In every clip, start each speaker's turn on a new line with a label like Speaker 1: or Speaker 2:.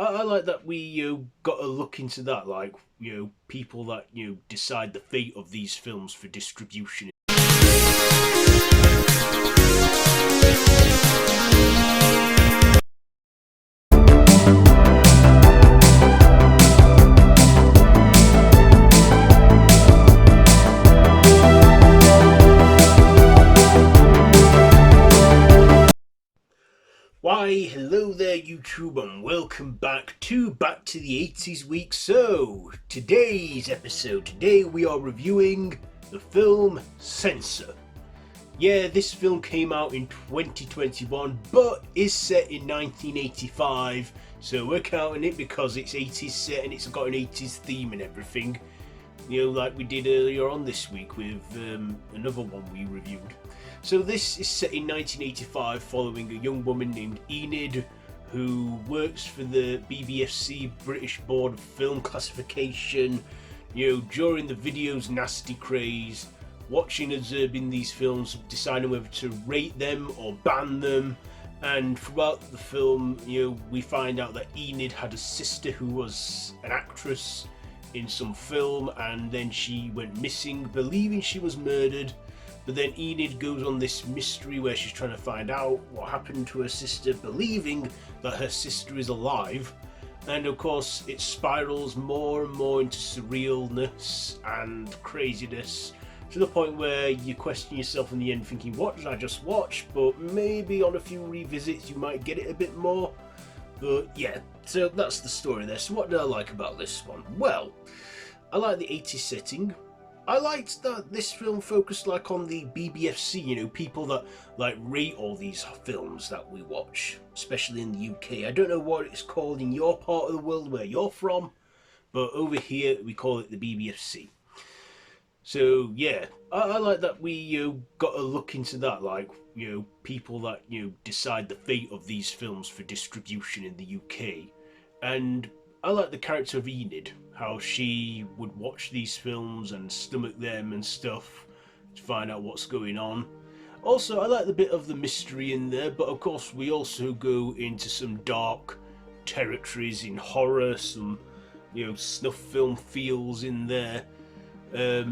Speaker 1: I like that we got a look into that, like people that decide the fate of these films for distribution. Why, hello there YouTube, and welcome back to the 80s week. So, today's episode, today we are reviewing the film Censor. Yeah, this film came out in 2021, but is set in 1985, so we're counting it because it's 80s set and it's got an 80s theme and everything. Like we did earlier on this week with another one we reviewed. So this is set in 1985 following a young woman named Enid who works for the BBFC, British Board of Film Classification, during the video's nasty craze, watching and observing these films, deciding whether to rate them or ban them. And throughout the film, we find out that Enid had a sister who was an actress in some film, and then she went missing, believing she was murdered. But then Enid goes on this mystery where she's trying to find out what happened to her sister, believing that her sister is alive. And of course it spirals more and more into surrealness and craziness, to the point where you question yourself in the end thinking, what did I just watch? But maybe on a few revisits you might get it a bit more. But yeah, so that's the story there. So what did I like about this one? Well, I like the 80s setting. I liked that this film focused on the BBFC, people that rate all these films that we watch, especially in the UK. I don't know what it's called in your part of the world where you're from, but over here we call it the BBFC. So yeah, I like that we got a look into that, people that decide the fate of these films for distribution in the UK. And I like the character of Enid, how she would watch these films and stomach them and stuff to find out what's going on. Also, I like the bit of the mystery in there, but of course we also go into some dark territories in horror, some snuff film feels in there. I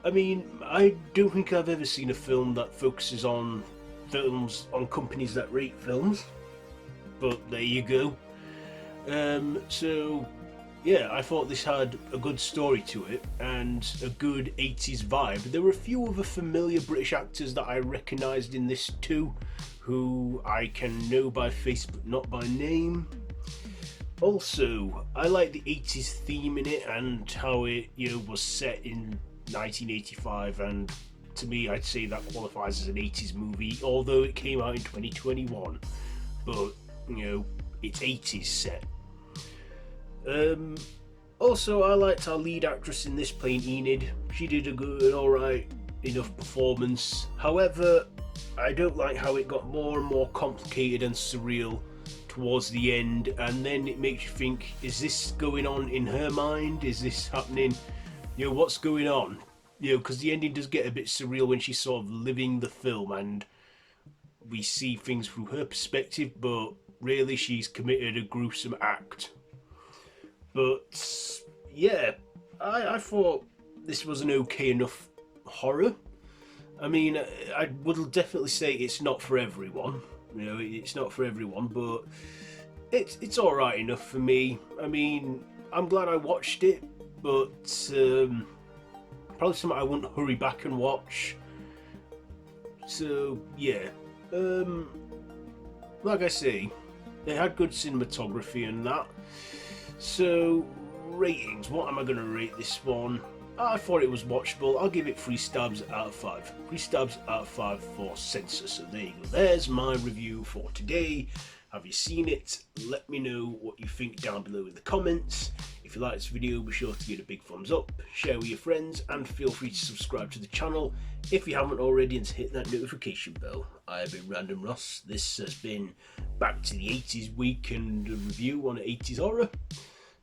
Speaker 1: mean, I don't think I've ever seen a film that focuses on companies that rate films, but there you go. So yeah, I thought this had a good story to it and a good 80s vibe. There were a few other familiar British actors that I recognised in this too, who I can know by face but not by name. Also, I like the 80s theme in it and how it was set in 1985, and to me I'd say that qualifies as an 80s movie, although it came out in 2021, but it's 80s set. Also, I liked our lead actress in this playing Enid. She did an alright enough performance. However, I don't like how it got more and more complicated and surreal towards the end, and then it makes you think, is this going on in her mind? Is this happening? What's going on? Because the ending does get a bit surreal when she's sort of living the film and we see things through her perspective, but really she's committed a gruesome act. But yeah, I thought this was an okay enough horror. I mean, I would definitely say it's not for everyone. It's not for everyone, but it's all right enough for me. I mean, I'm glad I watched it, but probably something I wouldn't hurry back and watch. So yeah, like I say, it had good cinematography and that. So ratings, what am I going to rate this one? I thought it was watchable. I'll give it 3 stabs out of 5. 3 stabs out of 5 for Censor. So there you go. There's my review for today. Have you seen it? Let me know what you think down below in the comments. If you like this video, be sure to give it a big thumbs up, share with your friends, and feel free to subscribe to the channel if you haven't already, and to hit that notification bell. I have been Random Ross. This has been Back to the 80s week and a review on 80s horror.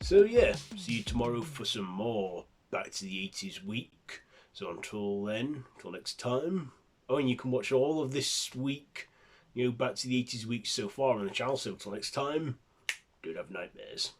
Speaker 1: So yeah, see you tomorrow for some more Back to the 80s week. So until then, until next time. Oh, and you can watch all of this week, Back to the 80s week so far on the channel. So until next time, don't have nightmares.